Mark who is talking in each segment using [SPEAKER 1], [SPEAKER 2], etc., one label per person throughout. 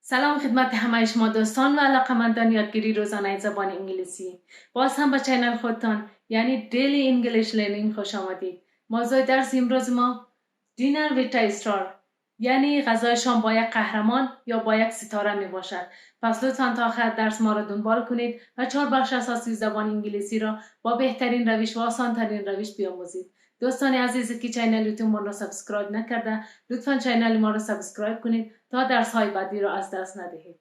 [SPEAKER 1] سلام خدمت همه شما دوستان و علاقه‌مندان یادگیری روزانه زبان انگلیسی. باز هم به چینل خودتان یعنی دیلی انگلیش لرنینگ خوش آمدید. موضوع درس امروز ما دینر ویت استار یعنی غذای شام با یک قهرمان یا با یک ستاره می باشد. پس لطفاً تا آخر درس ما را دنبال کنید و 4 بخش اساسی زبان انگلیسی را با بهترین روش و آسان‌ترین روش بیاموزید. دوستان عزیزی که چینل یوتیوب ما را سابسکرایب نکرده لطفاً چینل ما را سابسکرایب کنید تا درس های بعدی را از دست ندهید.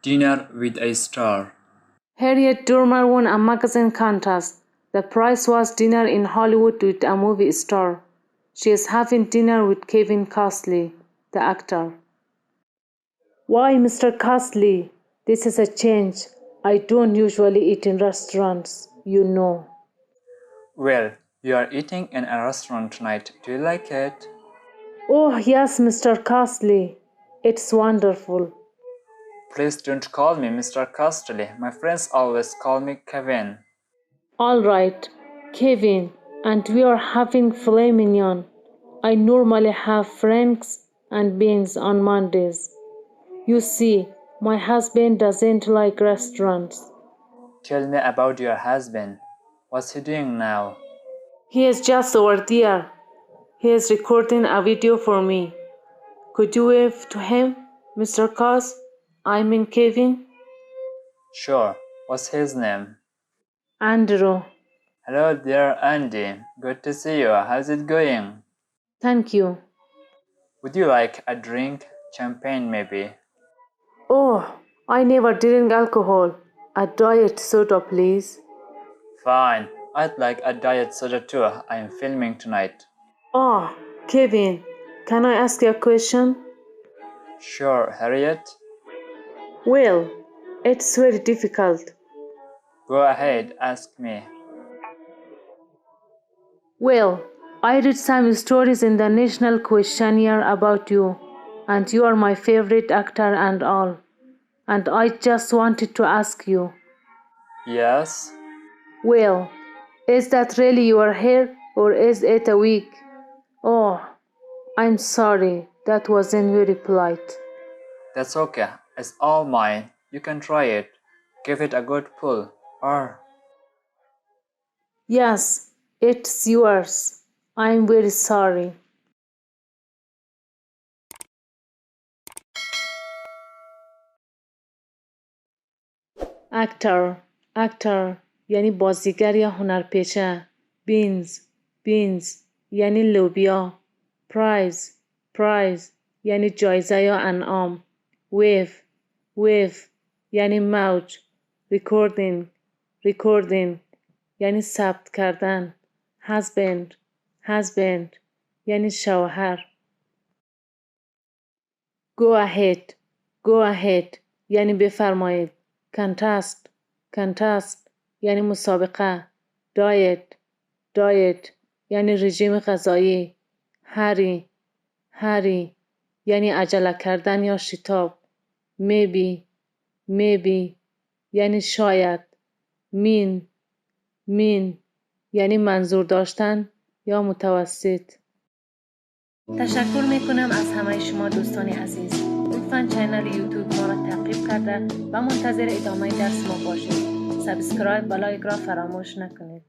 [SPEAKER 2] Dinner with a star.
[SPEAKER 1] Harriet Dormer won a magazine contest. The prize was dinner in Hollywood with a movie star. She is having dinner with Kevin Costner, the actor. Why, Mr. Costner? This is a change. I don't usually eat in restaurants, you know.
[SPEAKER 2] Well, you are eating in a restaurant tonight. Do you like it?
[SPEAKER 1] Oh, yes, Mr. Costner. It's wonderful.
[SPEAKER 2] Please don't call me Mr. Costly. My friends always call me Kevin.
[SPEAKER 1] All right, Kevin, and we are having filet mignon. I normally have franks and beans on Mondays. You see, my husband doesn't like restaurants.
[SPEAKER 2] Tell me about your husband. What's he doing now?
[SPEAKER 1] He is just over there. He is recording a video for me. Could you wave to him, Mr. Cos? I mean Kevin?
[SPEAKER 2] Sure. What's his name?
[SPEAKER 1] Andrew.
[SPEAKER 2] Hello there, Andy. Good to see you. How's it going?
[SPEAKER 1] Thank you.
[SPEAKER 2] Would you like a drink? Champagne, maybe?
[SPEAKER 1] Oh, I never drink alcohol. A diet soda, please.
[SPEAKER 2] Fine. I'd like a diet soda too. I'm filming tonight.
[SPEAKER 1] Oh, Kevin, can I ask you a question?
[SPEAKER 2] Sure, Harriet.
[SPEAKER 1] Well, it's very difficult.
[SPEAKER 2] Go ahead, ask me.
[SPEAKER 1] Well, I read some stories in the National Questionnaire about you, and you are my favorite actor and all. And I just wanted to ask you.
[SPEAKER 2] Yes?
[SPEAKER 1] Well, is that really your hair or is it a wig? Oh, I'm sorry, that wasn't very polite.
[SPEAKER 2] That's okay. It's all mine. You can try it. Give it a good pull. Or
[SPEAKER 1] Yes, it's yours. I'm very sorry. actor یعنی بازیگر یا هنرپیشه. beans یعنی لوبیا. prize یعنی جایزه یا انعام. wave یعنی موج. recording یعنی ثبت کردن. husband یعنی شوهر. go ahead یعنی بفرمایید. contest یعنی مسابقه. diet یعنی رژیم غذایی. hurry یعنی عجله کردن یا شتاب. maybe یعنی شاید. mean یعنی منظور داشتن یا متوسط. تشکر میکنم از همه شما دوستان عزیز. لطفاً چینل یوتیوب ما را تعقیب کرده و منتظر ادامه درس ما باشید. سابسکرایب و لایک را فراموش نکنید.